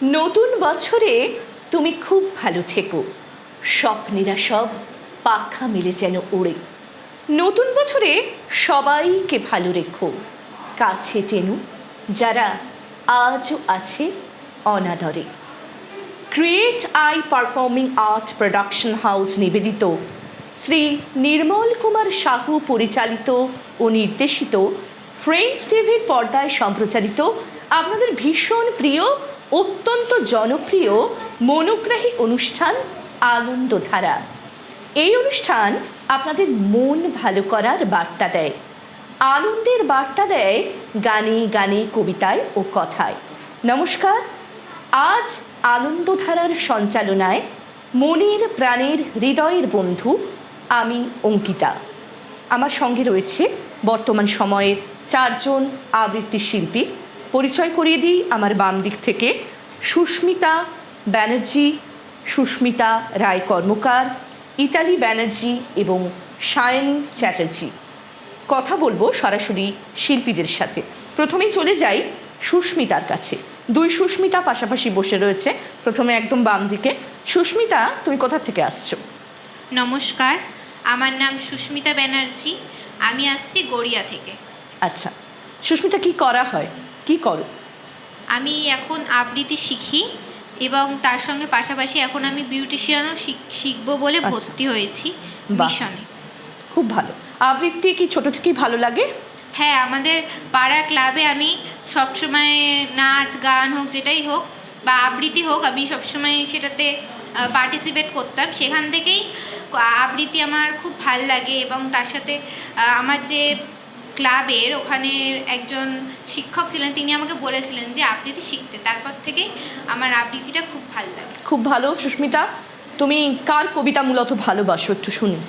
নতুন বছরে তুমি খুব ভালো থেকো, স্বপ্নেরা সব পাখা মেলে যেন ওড়ে। নতুন বছরে সবাইকে ভালো রেখো, কাছে টেনো যারা আজও আছে অনাদরে। Create I performing art production house নিবেদিত শ্রী নির্মল কুমার সাহু পরিচালিত ও নির্দেশিত ফ্রেন্ডস টিভির পর্দায় সম্প্রচারিত আপনাদের ভীষণ প্রিয়, অত্যন্ত জনপ্রিয় মনোগ্রাহী অনুষ্ঠান আনন্দধারা। এই অনুষ্ঠান আপনাদের মন ভালো করার বার্তা দেয়, আনন্দের বার্তা দেয় গানে গানে, কবিতায় ও কথায়। নমস্কার, আজ আনন্দধারার সঞ্চালনায় মনের প্রাণের হৃদয়ের বন্ধু আমি অঙ্কিতা। আমার সঙ্গে রয়েছে বর্তমান সময়ের 4 জন আবৃত্তি শিল্পী। পরিচয় করিয়ে দিই, আমার বাম দিক থেকে সুস্মিতা ব্যানার্জি, সুস্মিতা রায় কর্মকার, ইতালি ব্যানার্জি এবং সায়নী চ্যাটার্জি। কথা বলবো সরাসরি শিল্পীদের সাথে। প্রথমেই চলে যাই সুস্মিতার কাছে। 2 সুস্মিতা পাশাপাশি বসে রয়েছে। প্রথমে একদম বাম দিকে সুস্মিতা, তুমি কোথা থেকে আসছো? নমস্কার, আমার নাম সুস্মিতা ব্যানার্জি, আমি আসছি গড়িয়া থেকে। আচ্ছা সুস্মিতা, কি করা হয়, কি করো? আমি এখন আবৃত্তি শিখি এবং তার সঙ্গে পাশাপাশি এখন আমি বিউটিশিয়ানও শিখবো বলে আচ্ছা। ভর্তি হয়েছি বাহ। মিশনে। খুব ভালো। আবৃত্তি কি ছোট থেকেই ভালো লাগে? হ্যাঁ, আমাদের পাড়া ক্লাবে আমি সবসময় নাচ গান হোক, যেটাই হোক বা আবৃত্তি হোক, আমি সবসময় সেটাতে পার্টিসিপেট করতাম। সেখান থেকেই আবৃত্তি আমার খুব ভাল লাগে এবং তার সাথে আমার যে ক্লাবের ওখানে একজন শিক্ষক ছিলেন, তিনি আমাকে বলেছিলেন যে আবৃত্তি শিখতে। তারপর থেকেই আমার আবৃত্তিটা খুব ভালো লাগে। খুব ভালো। সুস্মিতা, তুমি কার কবিতা মূলত ভালোবাসো, একটু শুনি।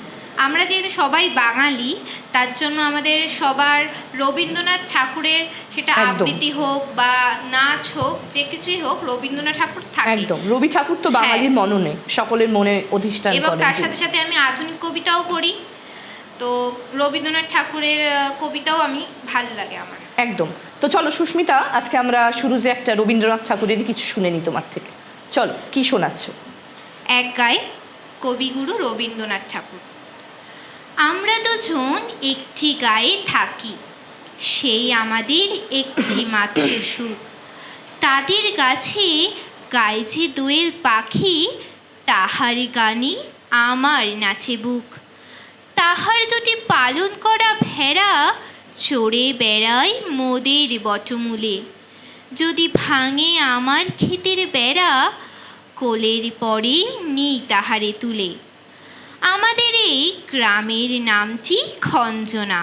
আমরা যেহেতু সবাই বাঙালি, তার জন্য আমাদের সবার রবীন্দ্রনাথ ঠাকুরের, সেটা একদম। আবৃত্তি হোক বা নাচ হোক, যে কিছুই হোক, রবীন্দ্রনাথ ঠাকুর থাকে। একদম, রবি ঠাকুর তো বাঙালির মননে, সকলের মনে অধিষ্ঠান এবং করেন তার তিনি। সাথে সাথে আমি আধুনিক কবিতাও করি, তো রবীন্দ্রনাথ ঠাকুরের কবিতাও আমি ভালো লাগে আমার। একদম। তো চলো সুস্মিতা, আজকে আমরা শুরুতে একটা রবীন্দ্রনাথ ঠাকুরের কিছু শুনে নিই তোমার থেকে। চলো, কি শোনাচ্ছ? এক গায়ে কবিগুরু রবীন্দ্রনাথ ঠাকুর। আমরা দুজন একটি গায়ে থাকি, সেই আমাদের একটি মাত্র সুখ। তাদের গাছে গায়ে যে দোয়েল পাখি, তাহার গানে আমার নাচে বুক। তাহার দুটি পালন করা ভেড়া চড়ে বেড়ায় মোদের বটমূলে। যদি ভাঙে আমার ক্ষেতের বেড়া, কোলের পরে নিই তাহারে তুলে। আমাদের এই গ্রামের নামটি খঞ্জনা,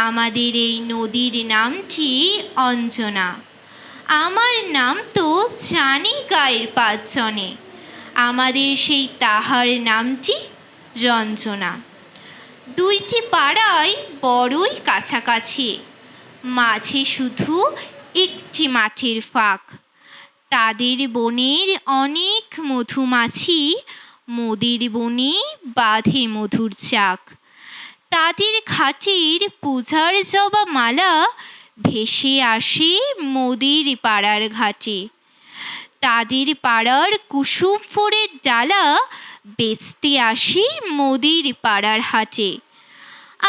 আমাদের এই নদীর নামটি অঞ্জনা। আমার নাম তো জানি গায়ের 5 জনে, আমাদের সেই তাহার নামটি রঞ্জনা। 2টি পাড়ায় বড়ই কাছাকাছি, মাঝে শুধু একটি মাঠের ফাঁক। তাদের বনের অনেক মধুমাছি, মোদের বনে বাঁধে মধুর চাক। তাদের ঘাটের পূজার জবা মালা ভেসে আসে মোদের পাড়ার ঘাটে। তাদের পাড়ার কুসুম ফুলের ডালা বেচতে আসে মোদের পাড়ার হাটে।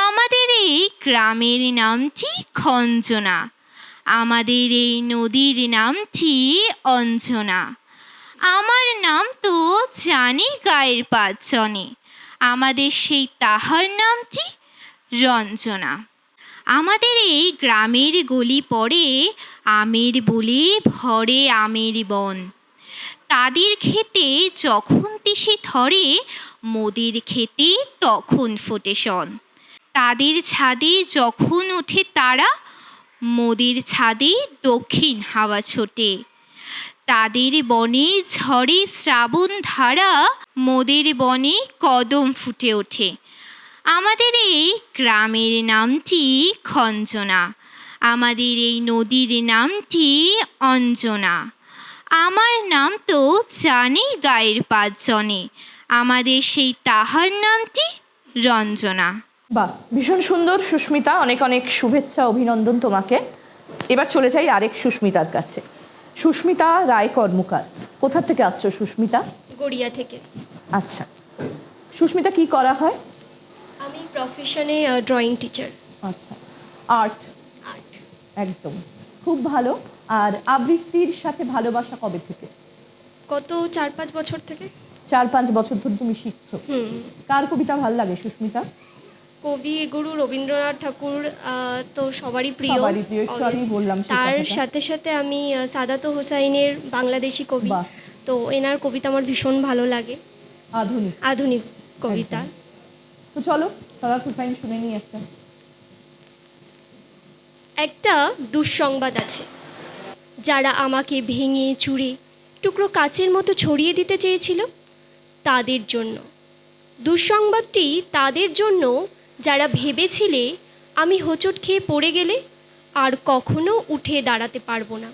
আমাদের এই গ্রামের নামটি খঞ্জনা, আমাদের এই নদীর নামটি অঞ্জনা। আমার নাম তো জানি গায়ের 5 জনে, আমাদের সেই তাহার নামটি রঞ্জনা। আমাদের এই গ্রামের গলি পড়ে আমের বলে ভরে আমের বন। তাদের ক্ষেতে যখন তিসি ধরে, মোদের ক্ষেতে তখন ফোটে শন। তাদের ছাদে যখন ওঠে তারা, মোদের ছাদে দক্ষিণ হাওয়া ছোটে। তাদের বনে ঝরে শ্রাবণ ধারা, মোদের বনে কদম ফুটে ওঠে। আমাদের এই গ্রামের নামটি খঞ্জনা, আমাদের এই নদীর নামটি অঞ্জনা। আমার নাম তো জানি গায়ের 5 জনে, আমাদের সেই তাহার নামটি রঞ্জনা। বাহ, ভীষণ সুন্দর সুস্মিতা, অনেক অনেক শুভেচ্ছা, অভিনন্দন তোমাকে। এবার চলে যাই আরেক সুস্মিতার কাছে। সুস্মিতা রায় কর্মকার। কোথা থেকে আসছো সুস্মিতা? গড়িয়া থেকে। আচ্ছা, সুস্মিতা কি করা হয়? আমি প্রফেশনে ড্রয়িং টিচার। আচ্ছা, আর্ট। একদম, খুব ভালো। আর আবৃত্তির সাথে ভালোবাসা কবে থেকে? গত 4-5 বছর থেকে। 4-5 বছর ধরে তুমি শিখছো। কার কবিতা ভালো লাগে সুস্মিতা? কবি গুরু রবীন্দ্রনাথ ঠাকুর তো সবারই প্রিয়। সবারই প্রিয়, একটু আগেই বললাম সেই তার কথাটা। সাথে সাথে আমি সাদাত হোসাইনের বাংলাদেশি কবি, বাহ। তো এনার কবিতা আমার ভীষণ ভালো লাগে, আধুনিক আধুনিক কবিতা। তো চলো সাদাত হোসাইন শুনে নিই একটা। একটা দুঃসংবাদ আছে, যারা আমাকে ভেঙে চুরে টুকরো কাচের মতো ছড়িয়ে দিতে চেয়েছিল তাদের জন্য। দুঃসংবাদটি তাদের জন্য যারা ভেবেছিলে আমি হোঁচট খেয়ে পড়ে গেলে আর কখনো উঠে দাঁড়াতে পারবো না,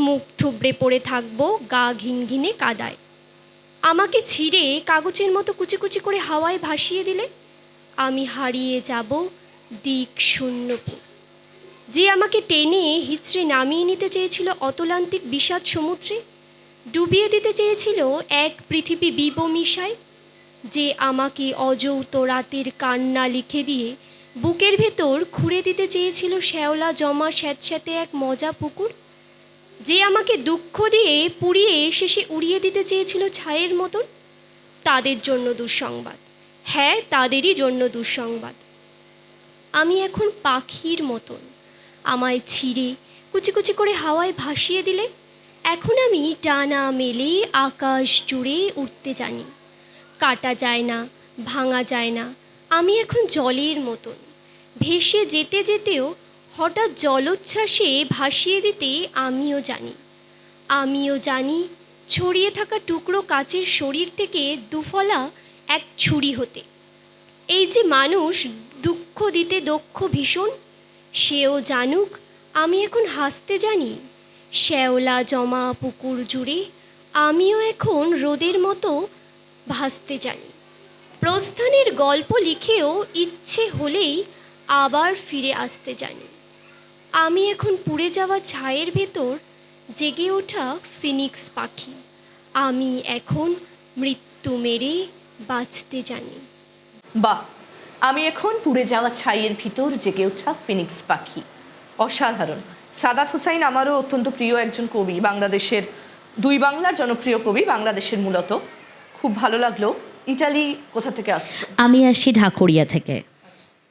মুখ থুবড়ে পড়ে থাকবো গা ঘিনঘিনে কাদায়। আমাকে ছিঁড়ে কাগজের মতো কুচি কুচি করে হাওয়ায় ভাসিয়ে দিলে আমি হারিয়ে যাব দিক শূন্যপুর। যে আমাকে টেনে হিচড়ে নামিয়ে নিতে চেয়েছিল অতলান্তিক বিষাদ সমুদ্রে, ডুবিয়ে দিতে চেয়েছিল এক পৃথিবী বিবমিশায়, যে আমাকে অযৌত রাতের কান্না লিখে দিয়ে বুকের ভেতর খুঁড়ে দিতে চেয়েছিল শ্যাওলা জমা স্যাঁতস্যাঁতে এক মজা পুকুর, যে আমাকে দুঃখ দিয়ে পুড়িয়ে শেষে উড়িয়ে দিতে চেয়েছিল ছায়ের মতন, তাদের জন্য দুঃসংবাদ। হ্যাঁ, তাদেরই জন্য দুঃসংবাদ। আমি এখন পাখির মতন, আমায় ছিঁড়ে কুচি কুচি করে হাওয়ায় ভাসিয়ে দিলে এখন আমি ডানা মেলে আকাশ জুড়ে উঠতে জানি। কাটা যায় না, ভাঙা যায় না, আমি এখন জলের মতন, ভেসে যেতে যেতেও হঠাৎ জলোচ্ছ্বাসে ভাসিয়ে দিতে আমিও জানি। আমিও জানি ছড়িয়ে থাকা টুকরো কাচের শরীর থেকে দুফলা এক ছুরি হতে। এই যে মানুষ দুঃখ দিতে দক্ষ ভীষণ, সেও জানুক আমি এখন হাসতে জানি। শ্যাওলা জমা পুকুর জুড়ে আমিও এখন রোদের মতো ভাসতে জানি। প্রস্থানের গল্প লিখেও ইচ্ছে হলেই আবার ফিরে আসতে জানি। আমি এখন পুড়ে যাওয়া ছায়ের ভেতর জেগে ওঠা ফিনিক্স পাখি। আমি এখন মৃত্যু মেরে বাঁচতে জানি। বাহ, আমি এখন পুড়ে যাওয়া ছাইয়ের ভিতর জেগে ওঠা ফিনিক্স পাখি। অসাধারণ। সাদাত হোসাইন আমারও অত্যন্ত প্রিয় একজন কবি, বাংলাদেশের, দুই বাংলার জনপ্রিয় কবি, বাংলাদেশের মূলত। খুব ভালো লাগলো। ইটালি কোথা থেকে আসছো? আমি আসছি ঢাকুরিয়া থেকে।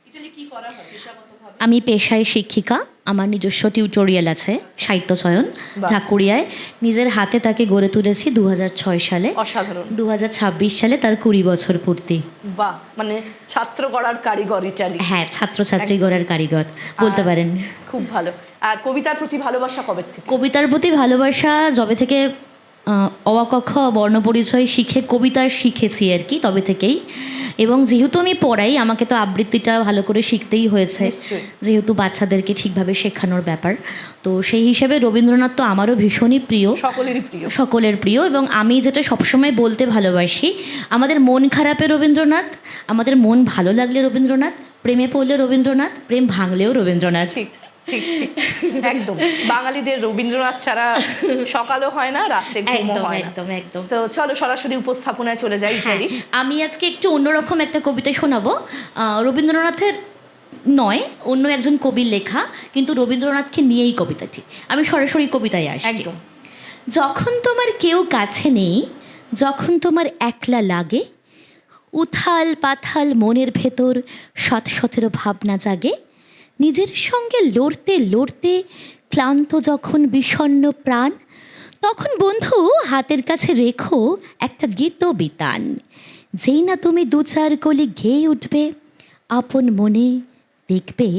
ইটালি কি করা হয় পেশাগতভাবে? আমি পেশায় শিক্ষিকা, আমার নিজস্ব টিউটোরিয়াল আছে সাহিত্য চয়ন বাহ। ঢাকুরিয়ায়। নিজের হাতে তাকে গড়ে তুলেছি 2006 সালে। অসাধারণ। 2026 সালে তার 20 বছর পূর্তি। বাহ, মানে ছাত্র গড়ার কারিগর ইটালি। হ্যাঁ, ছাত্রছাত্রী গড়ার কারিগর বলতে পারেন। খুব ভালো। আর কবিতার প্রতি ভালোবাসা কবে থেকে? কবিতার প্রতি ভালোবাসা যবে থেকে অ আ ক খ বর্ণপরিচয় শিখে কবিতা শিখেছি আর কি, তবে থেকেই। এবং যেহেতু আমি পড়াই, আমাকে তো আবৃত্তিটা ভালো করে শিখতেই হয়েছে, নিশ্চয়ই। যেহেতু বাচ্চাদেরকে ঠিকভাবে শেখানোর ব্যাপার। তো সেই হিসেবে রবীন্দ্রনাথ তো আমারও ভীষণই প্রিয়, সকলেরই প্রিয়। সকলের প্রিয়। এবং আমি যেটা সবসময় বলতে ভালোবাসি, আমাদের মন খারাপে রবীন্দ্রনাথ, আমাদের মন ভালো লাগলে রবীন্দ্রনাথ, প্রেমে পড়লে রবীন্দ্রনাথ, প্রেম ভাঙলেও রবীন্দ্রনাথ। ঠিক ঠিক ঠিক, একদম। বাঙালিদের রবীন্দ্রনাথ ছাড়া সকালও হয় না, রাত্রে ঘুমও একদম হয় না। একদম একদম। তো চলো সরাসরি উপস্থাপনায় চলে যাই ইটালি। হ্যাঁ, আমি আজকে একটু অন্যরকম একটা কবিতা শোনাবো। রবীন্দ্রনাথের নয়, অন্য একজন কবির লেখা, কিন্তু রবীন্দ্রনাথকে নিয়েই কবিতাটি। আমি সরাসরি কবিতায় আসছি। একদম। যখন তোমার কেউ কাছে নেই, যখন তোমার একলা লাগে, উথাল পাথাল মনের ভেতর 17 ভাবনা জাগে, নিজের সঙ্গে লড়তে লড়তে ক্লান্ত যখন বিষণ্ণ প্রাণ, তখন বন্ধু হাতের কাছে রেখো একটা গীত বিতান। যেই না তুমি 2-4 কলি গেয়ে উঠবে, আপন মনে দেখবে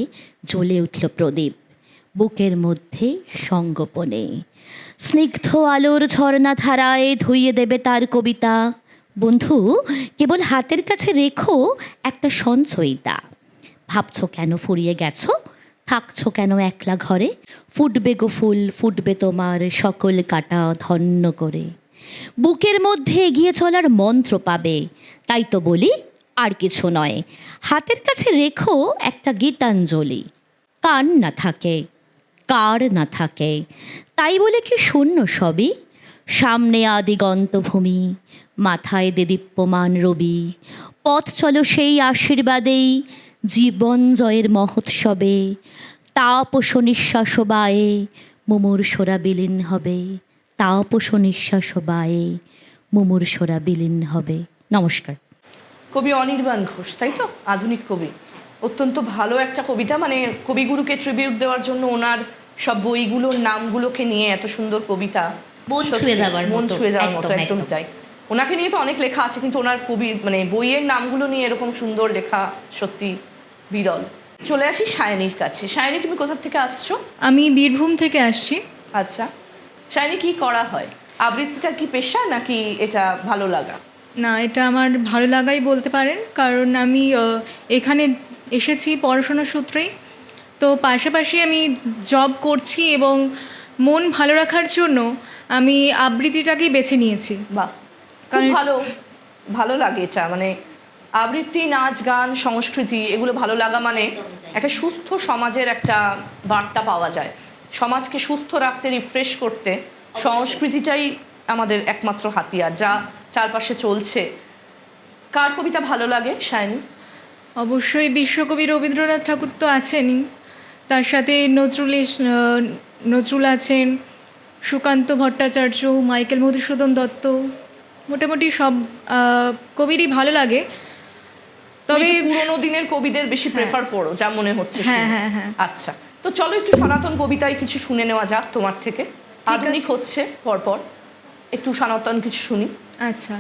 জ্বলে উঠল প্রদীপ বুকের মধ্যে সঙ্গোপনে। স্নিগ্ধ আলোর ঝর্ণা ধারায় ধুইয়ে দেবে তার কবিতা। বন্ধু কেবল হাতের কাছে রেখো একটা সঞ্চয়িতা। ভাবছো কেন ফুরিয়ে গেছো, থাকছো কেন একলা ঘরে, ফুটবে গো ফুল, ফুটবে তোমার সকল কাটা ধন্য করে। বুকের মধ্যে এগিয়ে চলার মন্ত্র পাবে, তাই তো বলি আর কিছু নয়, হাতের কাছে রেখো একটা গীতাঞ্জলি। কান না থাকে, কার না থাকে। তাই বলে কি শূন্য সবই? সামনে আদিগন্তভূমি, মাথায় দেদীপ্যমান রবি, পথ চলো সেই আশীর্বাদেই, জীবন জয়ের মহোৎসবে, তাপস নিঃশ্বাস বায়ে মুমূর্ষরা বিলীন হবে, তাপস নিঃশ্বাস বায়ে মুমূর্ষরা বিলীন হবে। নমস্কার। কবি অনির্বাণ ঘোষ, তাই তো? আধুনিক কবি, অত্যন্ত ভালো একটা কবিতা। মানে কবিগুরুকে ট্রিবিউট দেওয়ার জন্য ওনার সব বইগুলোর নামগুলোকে নিয়ে এত সুন্দর কবিতা, মন ছুঁয়ে যাওয়ার মন মতো, ছুঁয়ে যাওয়ার মতো, একদম, একদমই একদম। তাই। ওনাকে নিয়ে তো অনেক লেখা আছে, কিন্তু ওনার কবির মানে বইয়ের নামগুলো নিয়ে এরকম সুন্দর লেখা সত্যি বিরল। চলে আসি সায়নীর কাছে। সায়নী, তুমি কোথা থেকে আসছো? আমি বীরভূম থেকে আসছি। আচ্ছা, সায়নী, কি করা হয়? আবৃত্তিটা কি পেশা নাকি এটা ভালো লাগা? না, এটা আমার ভালো লাগাই বলতে পারেন, কারণ আমি এখানে এসেছি পড়াশোনার সূত্রেই। তো পাশাপাশি আমি জব করছি এবং মন ভালো রাখার জন্য আমি আবৃত্তিটাকেই বেছে নিয়েছি। বাহ, খুব কারণ- ভালো, ভালো লাগে এটা। মানে আবৃত্তি, নাচ, গান, সংস্কৃতি এগুলো ভালো লাগা মানে একটা সুস্থ সমাজের একটা বার্তা পাওয়া যায়। সমাজকে সুস্থ রাখতে, রিফ্রেশ করতে সংস্কৃতিটাই আমাদের একমাত্র হাতিয়ার, যা চারপাশে চলছে। কার কবিতা ভালো লাগে সায়নী? অবশ্যই বিশ্বকবি রবীন্দ্রনাথ ঠাকুর তো আছেনই, তার সাথে নজরুল আছেন, সুকান্ত ভট্টাচার্য, মাইকেল মধুসূদন দত্ত, মোটামুটি সব কবিরই ভালো লাগে। তবে তবে পুরোনো দিনের কবিদের বেশি প্রেফার করো, যা মনে হচ্ছে হ্যাঁ, শুনে। হ্যাঁ, হ্যাঁ। আচ্ছা, তো চলো একটু সনাতন কবিতায় কিছু শুনে নেওয়া যাক তোমার থেকে। আধুনিক আছে। হচ্ছে পরপর, একটু সনাতন কিছু শুনি। আচ্ছা,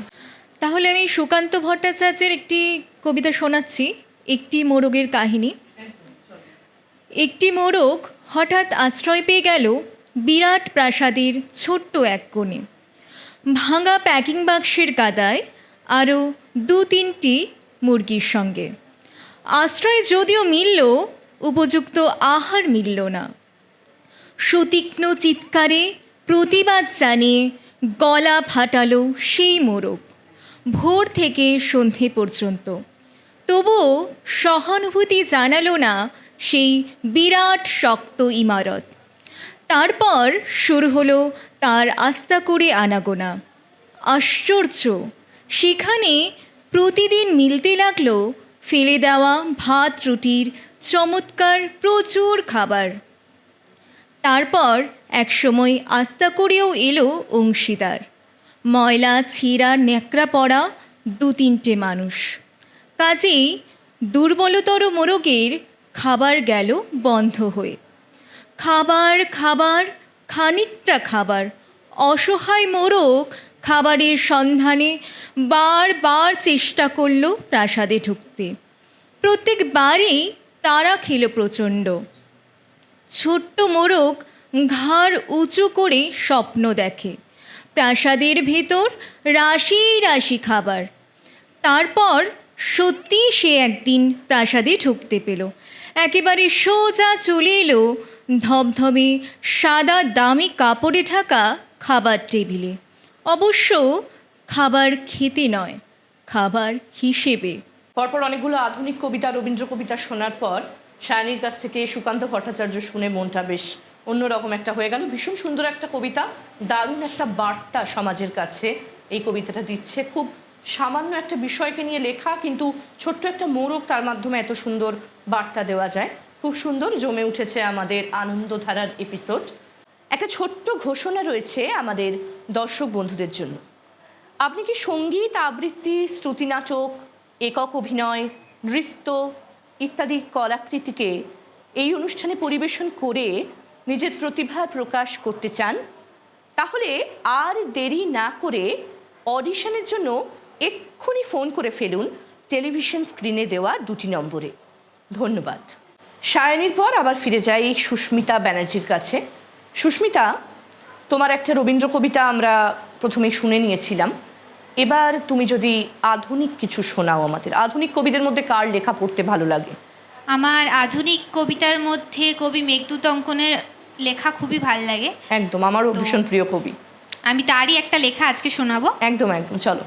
তাহলে আমি সুকান্ত ভট্টাচার্যের একটি কবিতা শোনাচ্ছি, একটি মোরগের কাহিনী। একটি মোরগ হঠাৎ আশ্রয় পেয়ে গেল বিরাট প্রাসাদের ছোট্ট এক কোণে। ভাঙা প্যাকিং বাক্সের কাদায় আরও 2-3টি মুরগির সঙ্গে। আশ্রয় যদিও মিলল, উপযুক্ত আহার মিলল না। সুতীক্ষ্ণ চিৎকারে প্রতিবাদ জানিয়ে গলা ফাটালো সেই মোরগ ভোর থেকে সন্ধে পর্যন্ত। তবুও সহানুভূতি জানালো না সেই বিরাট শক্ত ইমারত। তারপর শুরু হলো তার আস্থা করে আনাগোনা। আশ্চর্য, সেখানে প্রতিদিন মিলতে লাগলো ফেলে দেওয়া ভাত রুটির চমৎকার প্রচুর খাবার। তারপর একসময় আস্থা করেও এলো অংশীদার, ময়লা ছেঁড়া ন্যাকড়া পড়া 2-3টে মানুষ। কাজেই দুর্বলতর মোরগের খাবার গেল বন্ধ হয়ে। খাবার খাবার, খানিকটা খাবার। অসহায় মোরগ খাবারের সন্ধানে বারবার চেষ্টা করল প্রাসাদে ঢুকতে। প্রত্যেকবারেই তারা খেল প্রচণ্ড। ছোট্ট মোরগ ঘাড় উঁচু করে স্বপ্ন দেখে, প্রাসাদের ভেতর রাশি রাশি খাবার। তারপর সত্যি সে একদিন প্রাসাদে ঢুকতে পেল। একেবারে সোজা চলে এলো ধবধবে সাদা দামি কাপড়ে ঢাকা খাবার টেবিলে। অবশ্য খাবার খেতে নয়, খাবার হিসেবে। পরপর অনেকগুলো আধুনিক কবিতা, রবীন্দ্র কবিতা শোনার পর সায়নীর কাছ থেকে সুকান্ত ভট্টাচার্য শুনে মনটা বেশ অন্যরকম একটা হয়ে গেল। ভীষণ সুন্দর একটা কবিতা, দারুণ একটা বার্তা সমাজের কাছে এই কবিতাটা দিচ্ছে। খুব সামান্য একটা বিষয়কে নিয়ে লেখা, কিন্তু ছোট্ট একটা মোড়ক, তার মাধ্যমে এত সুন্দর বার্তা দেওয়া যায়। খুব সুন্দর জমে উঠেছে আমাদের আনন্দধারার এপিসোড। একটা ছোট্ট ঘোষণা রয়েছে আমাদের দর্শক বন্ধুদের জন্য। আপনি কি সঙ্গীত, আবৃত্তি, শ্রুতিনাটক, একক অভিনয়, নৃত্য ইত্যাদি কলাকৃতিকে এই অনুষ্ঠানে পরিবেশন করে নিজের প্রতিভা প্রকাশ করতে চান? তাহলে আর দেরি না করে অডিশনের জন্য এক্ষুনি ফোন করে ফেলুন টেলিভিশন স্ক্রিনে দেওয়া 2টি নম্বরে। ধন্যবাদ। সায়নীর পর আবার ফিরে যাই সুস্মিতা ব্যানার্জির কাছে। সুস্মিতা, তোমার একটা রবীন্দ্র কবিতা আমরা প্রথমেই শুনে নিয়েছিলাম। এবার তুমি যদি আধুনিক কিছু শোনাও আমাদের। আধুনিক কবিদের মধ্যে কার লেখা পড়তে ভালো লাগে? আমার আধুনিক কবিতার মধ্যে কবি মেঘদূত অঙ্কনের লেখা খুবই ভালো লাগে। একদম, আমারও তো- ভীষণ প্রিয় কবি। আমি তারই একটা লেখা আজকে শোনাবো। একদম একদম, চলো।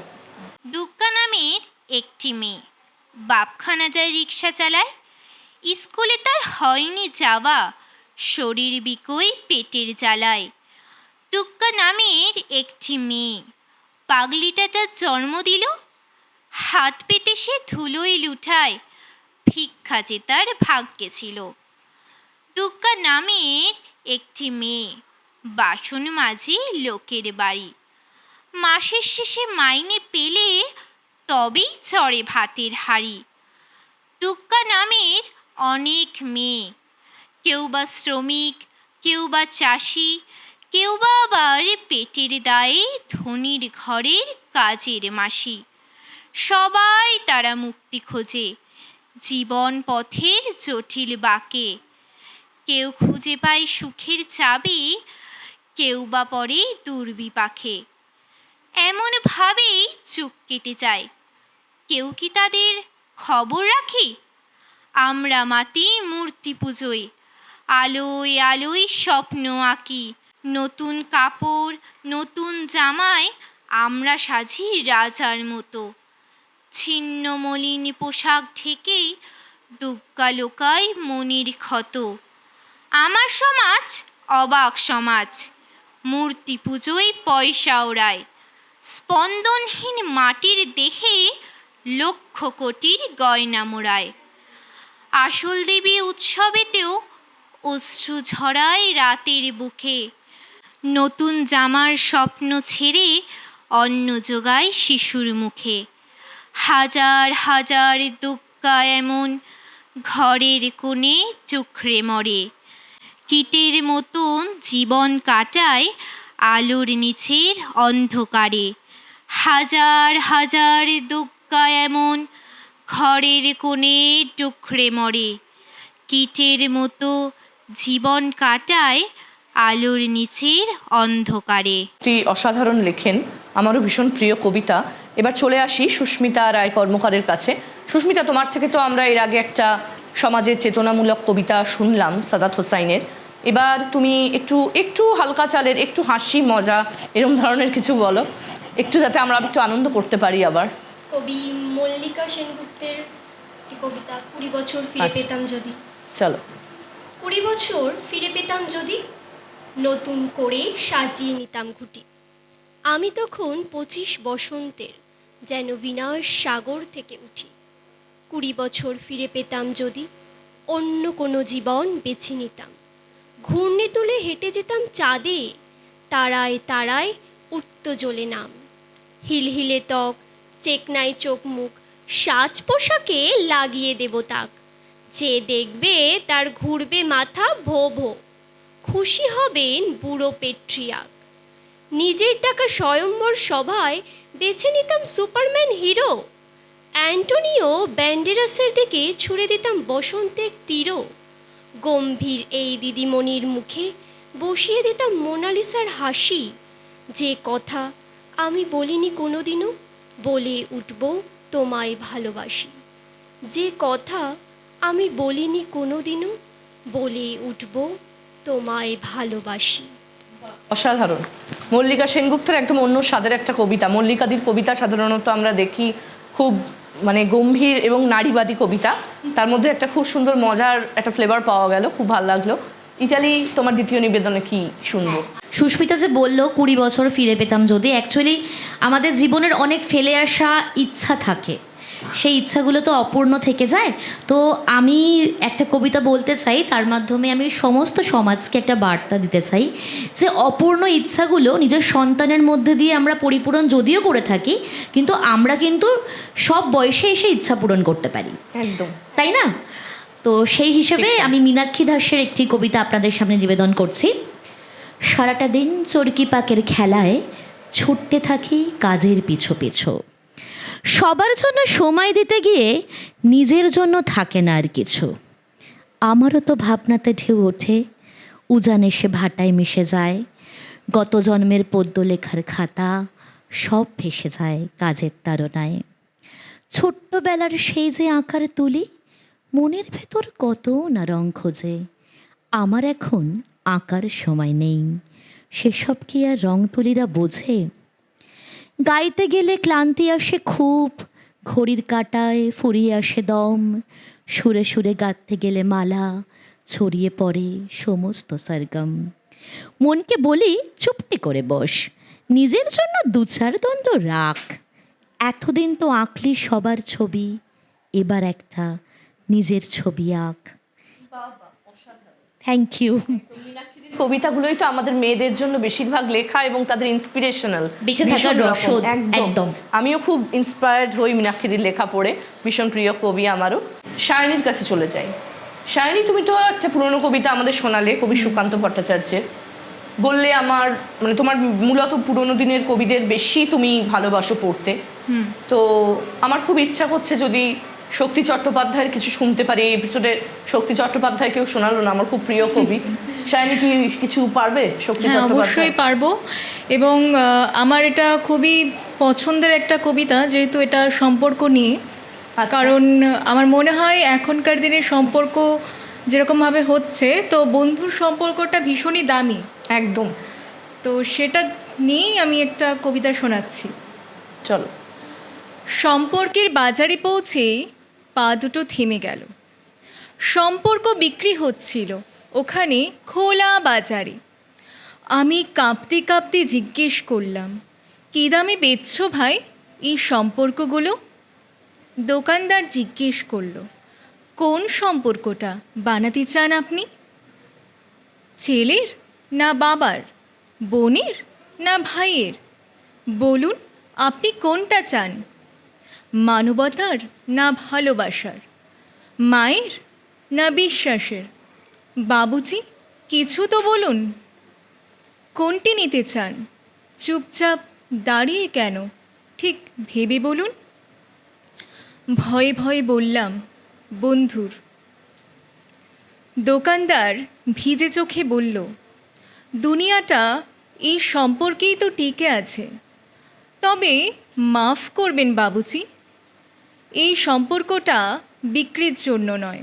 দুগ্গা নামের একটি মেয়ে বাপখানা যায় রিক্সা চালায়। স্কুলে তার হয়নি যাওয়া, শরীর বিকোয় পেটের জ্বালায়। টুক্কা নামের একটি মেয়ে, পাগলিটা তার জন্ম দিল। হাত পেতে সে ধুলোয় লুঠায়, ভিক্ষা যে তার ভাগ্যে ছিল। টুক্কা নামের একটি মেয়ে, বাসন মাজে লোকের বাড়ি। মাসের শেষে মাইনে পেলে তবেই চড়ে ভাতের হাঁড়ি। টুক্কা নামের অনেক মেয়ে, কেউ বা শ্রমিক, কেউ বা চাষি, কেউ বা আবার পেটের দায়ে ধনির ঘরের কাজের মাসি। সবাই তারা মুক্তি খোঁজে জীবন পথের জটিল বাঁকে। কেউ খুঁজে পায় সুখের চাবি, কেউ বা পড়ে দুর্বিপাকে। এমনভাবেই চুপ কেটে যায়, কেউ কি তাদের খবর রাখি? আমরা মাতি মূর্তি পুজোয়, আলোয় আলোয় স্বপ্ন আঁকি। নতুন কাপড়, নতুন জামায় আমরা সাজি রাজার মতো। ছিন্ন মলিন পোশাক ঢেকেই দুগ্গা লোকায় মনের ক্ষত। আমার সমাজ অবাক সমাজ, মূর্তি পুজোয় পয়সা ওড়ায়। স্পন্দনহীন মাটির দেহে লক্ষ কোটির গয়না মোড়ায়। আসল দেবী উৎসবেতেও অশ্রু ঝরায় রাতের বুকে। নতুন জামার স্বপ্ন ছেড়ে অন্ন জোগায় শিশুর মুখে। হাজার হাজার দুগ্গা এমন ঘরের কোণে চোখরে মরে। কীটের মতন জীবন কাটায় আলোর নিচের অন্ধকারে। হাজার হাজার দুগ্গা এমন ঘরের কোণে টুকরে মরে। কীটের মতো জীবন কাটায় আলোর নিচের অন্ধকারে। একটি অসাধারণ লেখেন, আমারও ভীষণ প্রিয় কবিতা। এবার চলে আসি সুস্মিতা রায় কর্মকারের কাছে। সুস্মিতা, তোমার থেকে তো আমরা এর আগে একটা সমাজের চেতনামূলক কবিতা শুনলাম সাদাত হোসাইনের। এবার তুমি একটু একটু হালকা চালের, একটু হাসি মজা এরকম ধরনের কিছু বলো, একটু যাতে আমরা একটু আনন্দ করতে পারি। আবার কবি মল্লিকা সেনগুপ্তের একটি কবিতা, 20 বছর ফিরে আচ্ছা। পেতাম যদি। চলো। 20 বছর ফিরে পেতাম যদি, নতুন করে সাজিয়ে নিতাম ঘুটি। আমি তখন 25 বসন্তের যেন বিনাশ সাগর থেকে উঠি। 20 বছর ফিরে পেতাম যদি, অন্য কোনো জীবন বেছে নিতাম। ঘূর্ণি তুলে হেঁটে যেতাম চাঁদে, তারায় তারায় উঠত জ্বলে নাম। হিলহিলে ত্বক, চেকনাই চোখ মুখ, সাজ পোশাকে লাগিয়ে দেব তাক। যে দেখবে তার ঘুরবে মাথা ভো ভো, খুশি হবেন বুড়ো পেট্রিয়াক। নিজের টাকা স্বয়ম্বর সভায় বেছে নিতাম সুপারম্যান হিরো। অ্যান্টোনিও ব্যান্ডেরাসের দিকে ছুড়ে দিতাম বসন্তের তীরও। গম্ভীর এই দিদিমণির মুখে বসিয়ে দিতাম মোনালিসার হাসি। যে কথা আমি বলিনি কোনোদিনও, বলে উঠব তোমায় ভালোবাসি। যে কথা আমি বলিনি কোনোদিনও, বলে উঠব তোমায় ভালোবাসি। অসাধারণ। মল্লিকা সেনগুপ্তের একদম অন্য স্বাদের একটা কবিতা। মল্লিকাদির কবিতা সাধারণত আমরা দেখি খুব মানে গম্ভীর এবং নারীবাদী কবিতা, তার মধ্যে একটা খুব সুন্দর মজার একটা ফ্লেভার পাওয়া গেল, খুব ভালো লাগলো। ইটালি, তোমার দ্বিতীয় নিবেদনে কি শুনবো? সুস্মিতা যে বললো 20 বছর ফিরে পেতাম যদি, অ্যাকচুয়ালি আমাদের জীবনের অনেক ফেলে আসা ইচ্ছা থাকে, সেই ইচ্ছাগুলো তো অপূর্ণ থেকে যায়। তো আমি একটা কবিতা বলতে চাই, তার মাধ্যমে আমি সমস্ত সমাজকে একটা বার্তা দিতে চাই যে অপূর্ণ ইচ্ছাগুলো নিজের সন্তানের মধ্যে দিয়ে আমরা পরিপূরণ যদিও করে থাকি, কিন্তু আমরা কিন্তু সব বয়সে এসে ইচ্ছা পূরণ করতে পারি, একদম তাই না? তো সেই হিসেবে আমি মীনাক্ষী দাসের একটি কবিতা আপনাদের সামনে নিবেদন করছি। সারাটা দিন চরকি পাকের খেলায় ছুটতে থাকি কাজের পিছু পিছু, সবার জন্য সময় দিতে গিয়ে নিজের জন্য থাকে না আর কিছু। আমারও তো ভাবনাতে ঢেউ ওঠে, উজান এসে ভাটায় মিশে যায়, গত জন্মের পদ্য লেখার খাতা সব ভেসে যায় কাজের তাড়নায়। ছোট্টবেলার সেই যে আঁকার তুলি, মনের ভেতর কত না রং খোঁজে। আমার এখন আঁকার সময় নেই, সেসব কি আর রং তুলিরা বোঝে? গাইতে গেলে ক্লান্তি আসে খুব, ঘড়ির কাঁটায় ফুরিয়ে আসে দম। সুরে সুরে গাইতে গেলে মালা ছড়িয়ে পড়ে সমস্ত সরগম। মনকে বলি চুপটি করে বস, নিজের জন্য দু চার দণ্ড রাখ। এতদিন তো আঁকলি সবার ছবি, এবার একটা নিজের ছবি আঁক। Thank you. কবিতাগুলোই তো আমাদের মেয়েদের জন্য বেশিরভাগ লেখা এবং তাদের ইন্সপিরেশনাল, বেঁচে থাকার রসদ, একদম। আমিও খুব ইন্সপায়ার্ড হই মীনাক্ষীদের লেখা পড়ে, ভীষণ প্রিয় কবি আমারও। সায়নীর কাছে চলে যাই। সায়নী, তুমি তো একটা পুরনো কবিতা আমাদের শোনালে, কবি সুকান্ত ভট্টাচার্যের। বললে আমার মানে তোমার মূলত পুরনো দিনের কবিদের বেশি তুমি ভালোবাসো পড়তে। তো আমার খুব ইচ্ছা করছে যদি শক্তি চট্টোপাধ্যায়ের কিছু শুনতে পারি এই এপিসোডে। শক্তি চট্টোপাধ্যায় কেউ শোনালো না, আমার খুব প্রিয় কবি। সায়নী কি কিছু পারবে শক্তি হ্যাঁ, চট্টোপাধ্যায়? অবশ্যই পারবো। এবং আমার এটা খুবই পছন্দের একটা কবিতা, যেহেতু এটা সম্পর্ক নিয়ে। আচ্ছা। কারণ আমার মনে হয় এখনকার দিনের সম্পর্ক যেরকমভাবে হচ্ছে, তো বন্ধুর সম্পর্কটা ভীষণই দামি। একদম। তো সেটা নিয়েই আমি একটা কবিতা শোনাচ্ছি। চলো। সম্পর্কের বাজারে পৌঁছে পা দুটো থেমে গেল। সম্পর্ক বিক্রি হচ্ছিল ওখানে খোলা বাজারে। আমি কাঁপতে কাঁপতে জিজ্ঞেস করলাম, কী দামে বেচছো ভাই এই সম্পর্কগুলো? দোকানদার জিজ্ঞেস করলো, কোন সম্পর্কটা বানাতে চান আপনি? ছেলের না বাবার, বোনের না ভাইয়ের? বলুন আপনি কোনটা চান? মানবতার না ভালোবাসার? মায়ের না বিশ্বাসের? বাবুজি কিছু তো বলুন, কোনটি নিতে চান? চুপচাপ দাঁড়িয়ে কেন, ঠিক ভেবে বলুন। ভয়ে ভয়ে বললাম, বন্ধুর। দোকানদার ভিজে চোখে বলল, দুনিয়াটা এই সম্পর্কেই তো টিকে আছে। তবে মাফ করবেন বাবুজি, এই সম্পর্কটা বিক্রির জন্য নয়,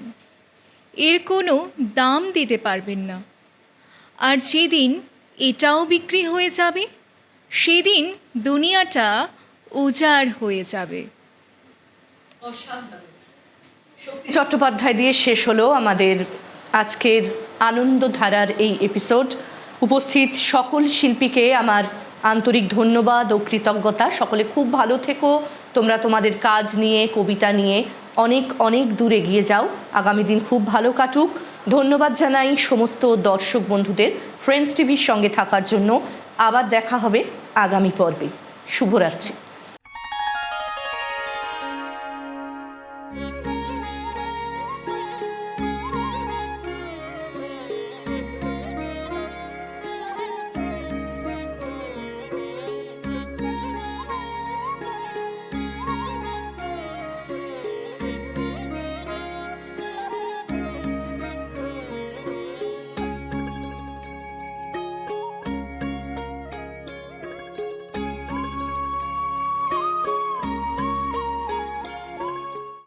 এর কোনো দাম দিতে পারবেন না। আর যেদিন এটাও বিক্রি হয়ে যাবে, সেদিন দুনিয়াটা উজাড় হয়ে যাবে। শক্তি চট্টোপাধ্যায় দিয়ে শেষ হলো আমাদের আজকের আনন্দধারার এই এপিসোড। উপস্থিত সকল শিল্পীকে আমার আন্তরিক ধন্যবাদ ও কৃতজ্ঞতা। সকলে খুব ভালো থেকো, তোমরা তোমাদের কাজ নিয়ে, কবিতা নিয়ে অনেক অনেক দূর এগিয়ে যাও। আগামী দিন খুব ভালো কাটুক। ধন্যবাদ জানাই সমস্ত দর্শক বন্ধুদের ফ্রেন্ডস টিভির সঙ্গে থাকার জন্য। আবার দেখা হবে আগামী পর্বে। শুভরাত্রি।